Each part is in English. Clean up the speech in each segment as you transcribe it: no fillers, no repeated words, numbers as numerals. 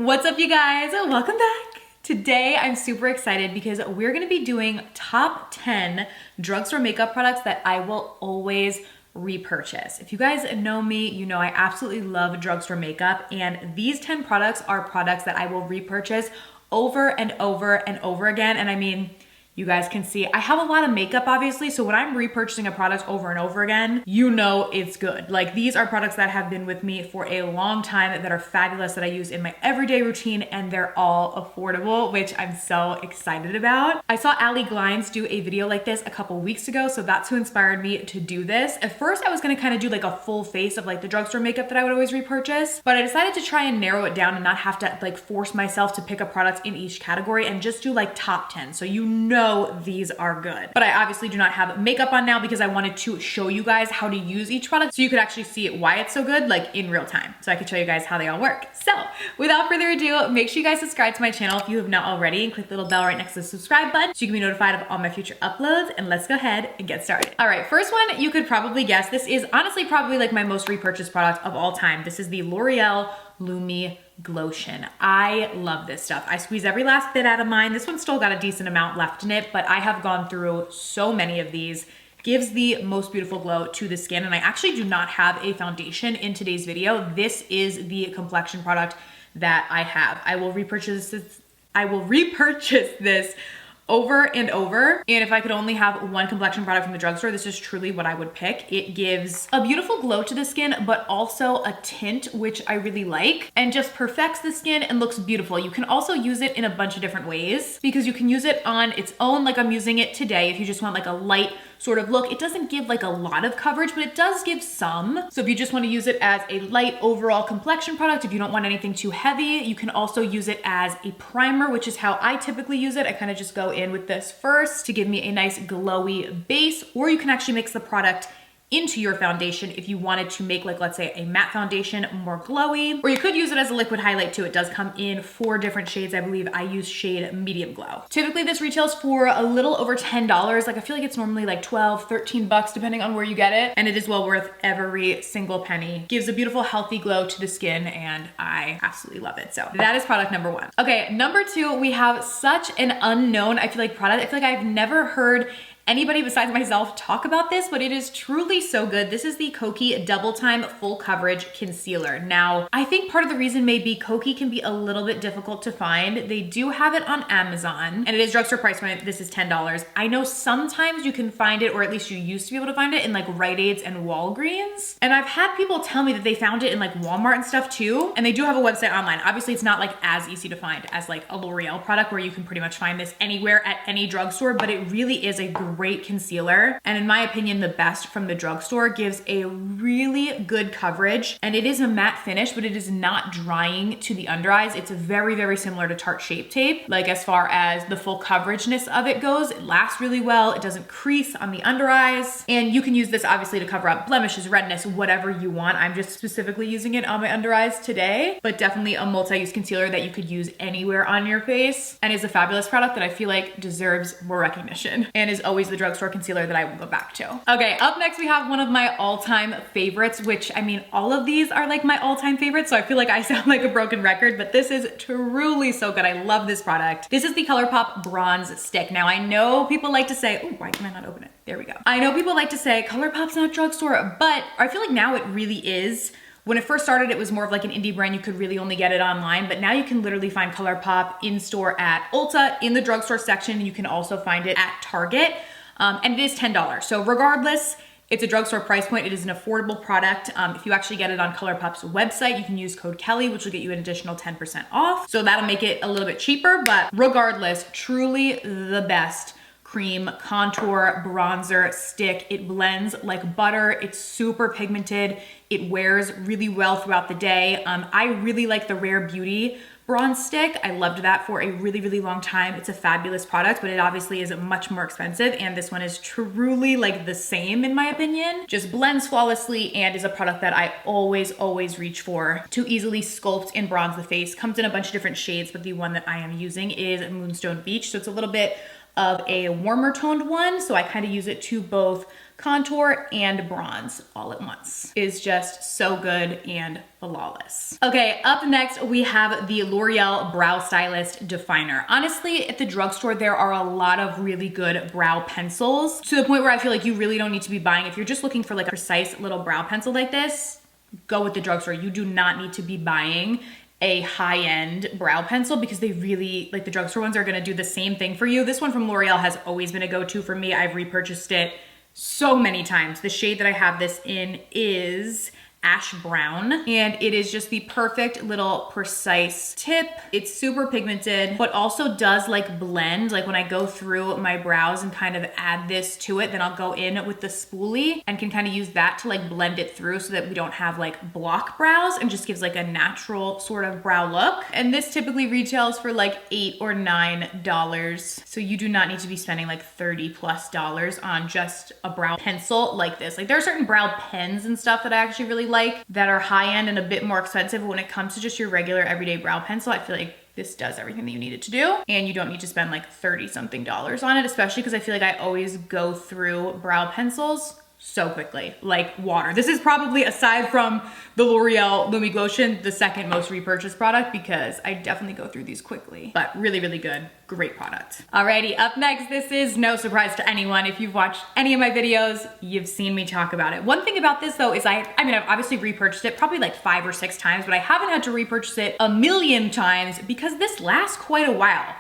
What's up, you guys? Welcome back. Today I'm super excited because we're gonna be doing top 10 drugstore makeup products that I will always repurchase. If you guys know me, you know I absolutely love drugstore makeup, and these 10 products are products that I will repurchase over and over and over again. And I mean, you guys can see I have a lot of makeup, obviously, so when I'm repurchasing a product over and over again, you know it's good. Like, these are products that have been with me for a long time that are fabulous, that I use in my everyday routine, and they're all affordable, which I'm so excited about. I saw Allie Glines do a video like this a couple weeks ago, so that's who inspired me to do this. At first, I was gonna kind of do like a full face of like the drugstore makeup that I would always repurchase, but I decided to try and narrow it down and not have to like force myself to pick a product in each category and just do like top 10. So you know these are good. But I obviously do not have makeup on now because I wanted to show you guys how to use each product so you could actually see why it's so good, like in real time. So I could show you guys how they all work. So without further ado, make sure you guys subscribe to my channel if you have not already, and click the little bell right next to the subscribe button so you can be notified of all my future uploads. And let's go ahead and get started. All right, first one, you could probably guess. This is honestly probably like my most repurchased product of all time. This is the L'Oreal Lumi Glotion. I love this stuff. I squeeze every last bit out of mine. This one's still got a decent amount left in it, but I have gone through so many of these. Gives the most beautiful glow to the skin, and I actually do not have a foundation in today's video. This is the complexion product that I have. I will repurchase this over and over. And if I could only have one complexion product from the drugstore, this is truly what I would pick. It gives a beautiful glow to the skin, but also a tint, which I really like, and just perfects the skin and looks beautiful. You can also use it in a bunch of different ways because you can use it on its own, like I'm using it today. If you just want like a light sort of look, it doesn't give like a lot of coverage, but it does give some. So if you just want to use it as a light overall complexion product, if you don't want anything too heavy, you can also use it as a primer, which is how I typically use it. I kind of just go in with this first to give me a nice glowy base, or you can actually mix the product into your foundation if you wanted to make, like, let's say a matte foundation more glowy, or you could use it as a liquid highlight too. It does come in 4 different shades. I believe I use shade medium glow. Typically this retails for a little over $10. Like, I feel like it's normally like 12, 13 bucks depending on where you get it, and it is well worth every single penny. Gives a beautiful healthy glow to the skin, and I absolutely love it. So that is product number 1. Okay, number 2, we have such an unknown, I feel like, product. I feel like I've never heard anybody besides myself talk about this, but it is truly so good. This is the Kokie Double Time Full Coverage Concealer. Now, I think part of the reason may be Kokie can be a little bit difficult to find. They do have it on Amazon, and it is drugstore price point. This is $10. I know sometimes you can find it, or at least you used to be able to find it in like Rite Aids and Walgreens. And I've had people tell me that they found it in like Walmart and stuff too. And they do have a website online. Obviously, it's not like as easy to find as like a L'Oreal product where you can pretty much find this anywhere at any drugstore, but it really is a great concealer, and in my opinion the best from the drugstore. Gives a really good coverage, and it is a matte finish, but it is not drying to the under eyes. It's very, very similar to Tarte Shape Tape. Like, as far as the full coverageness of it goes, it lasts really well. It doesn't crease on the under eyes, and you can use this obviously to cover up blemishes, redness, whatever you want. I'm just specifically using it on my under eyes today, but definitely a multi-use concealer that you could use anywhere on your face, and is a fabulous product that I feel like deserves more recognition, and is always the drugstore concealer that I will go back to. Okay, up next we have one of my all-time favorites, which, I mean, all of these are like my all-time favorites, so I feel like I sound like a broken record, but this is truly so good. I love this product. This is the Colourpop Bronze Stick. Now, I know people like to say, oh, why can I not open it? There we go. I know people like to say Colourpop's not drugstore, but I feel like now it really is. When it first started, it was more of like an indie brand. You could really only get it online, but now you can literally find Colourpop in store at Ulta, in the drugstore section. You can also find it at Target. And it is $10. So regardless, it's a drugstore price point. It is an affordable product. If you actually get it on Colourpop's website, you can use code Kelly, which will get you an additional 10% off. So that'll make it a little bit cheaper, but regardless, truly the best cream contour bronzer stick. It blends like butter. It's super pigmented. It wears really well throughout the day. I really like the Rare Beauty bronze stick. I loved that for a really, really long time. It's a fabulous product, but it obviously is much more expensive. And this one is truly like the same in my opinion. Just blends flawlessly and is a product that I always reach for to easily sculpt and bronze the face. Comes in a bunch of different shades, but the one that I am using is Moonstone Beach. So it's a little bit of a warmer toned one. So I kind of use it to both contour and bronze all at once. Is just so good and flawless. Okay, up next we have the L'Oreal Brow Stylist Definer. Honestly, at the drugstore, there are a lot of really good brow pencils to the point where I feel like you really don't need to be buying. If you're just looking for like a precise little brow pencil like this, go with the drugstore. You do not need to be buying a high-end brow pencil because they really, like the drugstore ones are gonna do the same thing for you. This one from L'Oreal has always been a go-to for me. I've repurchased it so many times. The shade that I have this in is ash brown, and it is just the perfect little precise tip. It's super pigmented, but also does like blend. Like when I go through my brows and kind of add this to it, then I'll go in with the spoolie and can kind of use that to like blend it through so that we don't have like block brows, and just gives like a natural sort of brow look. And this typically retails for like $8 or $9. So you do not need to be spending like $30+ on just a brow pencil like this. Like there are certain brow pens and stuff that I actually really like that are high end and a bit more expensive. When it comes to just your regular everyday brow pencil, I feel like this does everything that you need it to do, and you don't need to spend like $30-something on it, especially because I feel like I always go through brow pencils so quickly, like water. This is probably, aside from the L'Oreal Lumi Glotion, the second most repurchased product because I definitely go through these quickly, but really, really good. Great product. Alrighty, up next, this is no surprise to anyone. If you've watched any of my videos, you've seen me talk about it. One thing about this though is I mean, I've obviously repurchased it probably like 5 or 6 times, but I haven't had to repurchase it a million times because this lasts quite a while.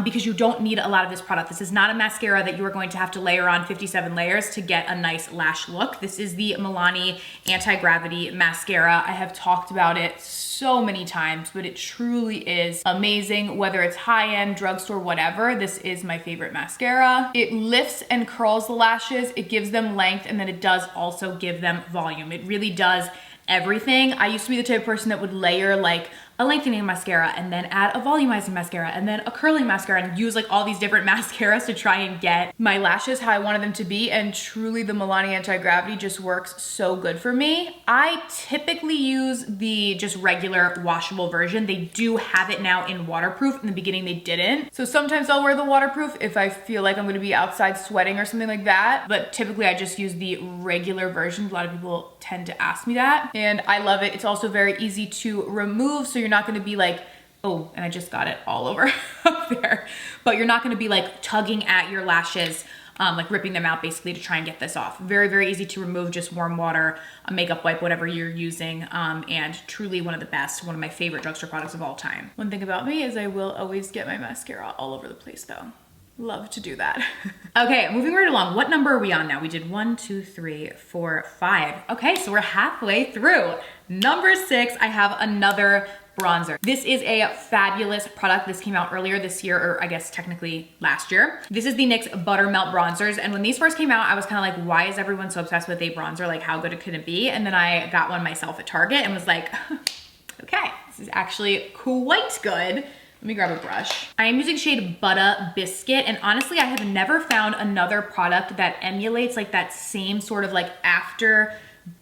Because you don't need a lot of this product. This is not a mascara that you are going to have to layer on 57 layers to get a nice lash look. This is the Milani Anti-Gravity Mascara. I have talked about it so many times, but it truly is amazing. Whether it's high-end, drugstore, whatever, this is my favorite mascara. It lifts and curls the lashes, it gives them length, and then it does also give them volume. It really does everything. I used to be the type of person that would layer like a lengthening mascara and then add a volumizing mascara and then a curling mascara and use like all these different mascaras to try and get my lashes how I wanted them to be, and truly the Milani Anti-Gravity just works so good for me. I typically use the just regular washable version. They do have it now in waterproof. In the beginning they didn't. So sometimes I'll wear the waterproof if I feel like I'm gonna be outside sweating or something like that, but typically I just use the regular version. A lot of people tend to ask me that, and I love it. It's also very easy to remove, so you're not gonna be like, oh, and I just got it all over up there, but you're not gonna be like tugging at your lashes, like ripping them out basically to try and get this off. Very, very easy to remove, just warm water, a makeup wipe, whatever you're using, and truly one of the best, one of my favorite drugstore products of all time. One thing about me is I will always get my mascara all over the place though. Love to do that. Okay, moving right along. What number are we on now? We did 1, 2, 3, 4, 5. Okay, so we're halfway through. Number 6, I have another bronzer. This is a fabulous product. This came out earlier this year, or I guess technically last year. This is the NYX Buttermelt bronzers. And when these first came out, I was kind of like, why is everyone so obsessed with a bronzer? Like, how good could it be? And then I got one myself at Target and was like, okay, this is actually quite good. Let me grab a brush. I am using shade Butta Biscuit, and honestly, I have never found another product that emulates like that same sort of like after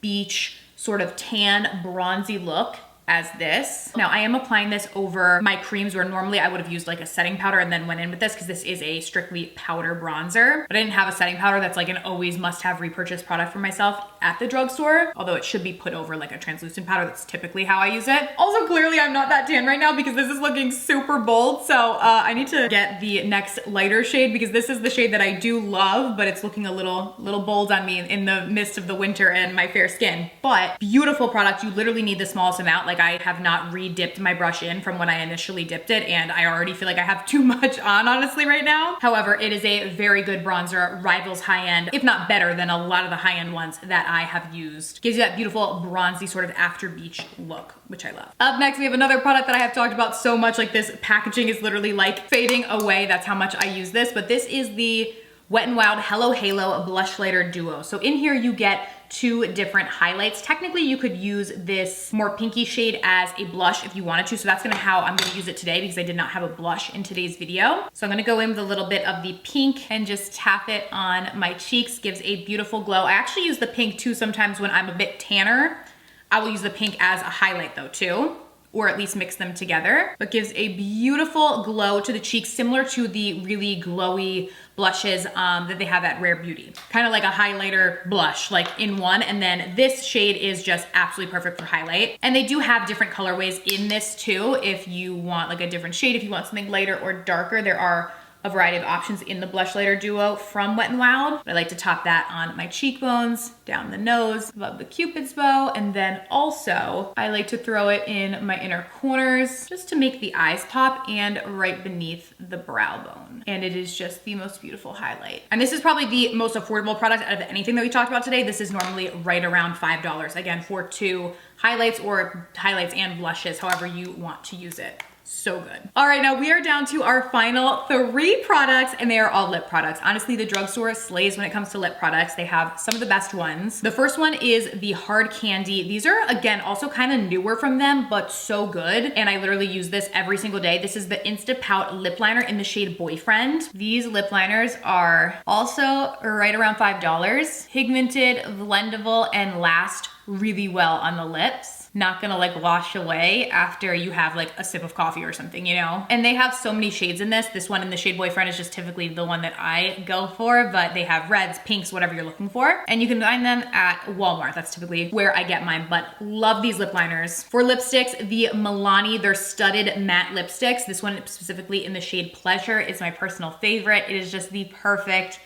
beach sort of tan bronzy look as this. Now I am applying this over my creams where normally I would have used like a setting powder and then went in with this because this is a strictly powder bronzer, but I didn't have a setting powder that's like an always must have repurchase product for myself at the drugstore, although it should be put over like a translucent powder. That's typically how I use it. Also, clearly I'm not that tan right now because this is looking super bold. So I need to get the next lighter shade because this is the shade that I do love, but it's looking a little bold on me in the midst of the winter and my fair skin. But beautiful product. You literally need the smallest amount. Like I have not re-dipped my brush in from when I initially dipped it, and I already feel like I have too much on honestly right now. However, it is a very good bronzer, rivals high-end, if not better than a lot of the high-end ones that I have used. Gives you that beautiful bronzy sort of after beach look, which I love. Up next, we have another product that I have talked about so much. Like this packaging is literally like fading away. That's how much I use this, but this is the Wet n Wild Hello Halo Blush Lighter Duo. So in here you get 2 different highlights. Technically you could use this more pinky shade as a blush if you wanted to. So that's how I'm gonna use it today because I did not have a blush in today's video. So I'm gonna go in with a little bit of the pink and just tap it on my cheeks. Gives a beautiful glow. I actually use the pink too sometimes when I'm a bit tanner. I will use the pink as a highlight though too. or at least mix them together, but gives a beautiful glow to the cheeks, similar to the really glowy blushes that they have at Rare Beauty. Kind of like a highlighter blush, like in one, and then this shade is just absolutely perfect for highlight. And they do have different colorways in this too. If you want like a different shade, if you want something lighter or darker, there are a variety of options in the blush lighter duo from Wet n Wild. I like to top that on my cheekbones, down the nose, above the Cupid's bow, and then also I like to throw it in my inner corners just to make the eyes pop and right beneath the brow bone. And it is just the most beautiful highlight. And this is probably the most affordable product out of anything that we talked about today. This is normally right around $5, again, for 2 highlights or highlights and blushes, however you want to use it. So good. All right, now we are down to our final 3 products, and they are all lip products. Honestly, the Drugstore slays when it comes to lip products. They have some of the best ones. The first one is the Hard Candy. These are, again, also kind of newer from them, but so good. And I literally use this every single day. This is the Insta Pout lip liner in the shade Boyfriend. These lip liners are also right around $5. Pigmented, blendable, and last really well on the lips. Not gonna like wash away after you have like a sip of coffee or something, you know? And they have so many shades in this. This one in the shade Boyfriend is just typically the one that I go for, but they have reds, pinks, whatever you're looking for. And you can find them at Walmart. That's typically where I get mine, but love these lip liners. For lipsticks, the Milani, they're studded matte lipsticks. This one specifically in the shade Pleasure is my personal favorite. It is just the perfect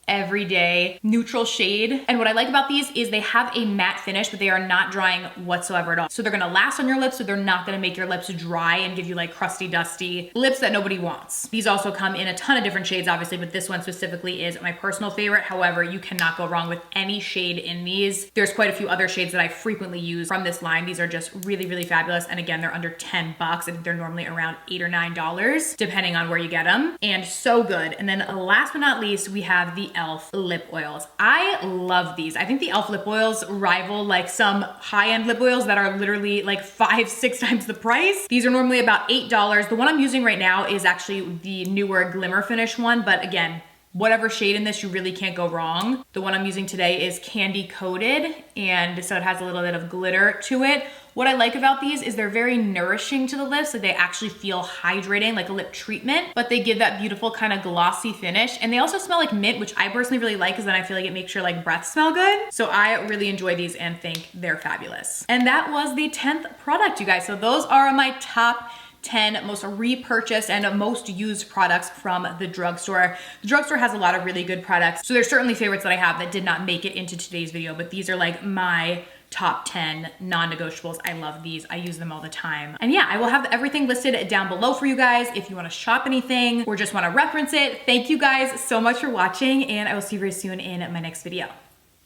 everyday neutral shade. And what I like about these is they have a matte finish, but they are not drying whatsoever at all. So they're gonna last on your lips, so they're not gonna make your lips dry and give you like crusty, dusty lips that nobody wants. These also come in a ton of different shades, obviously, but this one specifically is my personal favorite. However, you cannot go wrong with any shade in these. There's quite a few other shades that I frequently use from this line. These are just really, really fabulous. And again, they're under 10 bucks. I think they're normally around $8 or $9, depending on where you get them. And so good. And then last but not least, we have the e.l.f. lip oils. I love these. I think the e.l.f. lip oils rival like some high-end lip oils that are literally like 5-6 times the price. These are normally about $8. The one I'm using right now is actually the newer Glimmer Finish one, but again, whatever shade in this, you really can't go wrong. The one I'm using today is candy coated, and so it has a little bit of glitter to it. What I like about these is they're very nourishing to the lips, so they actually feel hydrating, like a lip treatment, but they give that beautiful kind of glossy finish. And they also smell like mint, which I personally really like because then I feel like it makes your like breath smell good. So I really enjoy these and think they're fabulous. And that was the 10th product, you guys. So those are my top 10 most repurchased and most used products from the Drugstore. The Drugstore has a lot of really good products. So there's certainly favorites that I have that did not make it into today's video, but these are like my top 10 non-negotiables. I love these. I use them all the time. And yeah, I will have everything listed down below for you guys if you want to shop anything or just want to reference it. Thank you guys so much for watching, and I will see you very soon in my next video.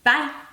Bye.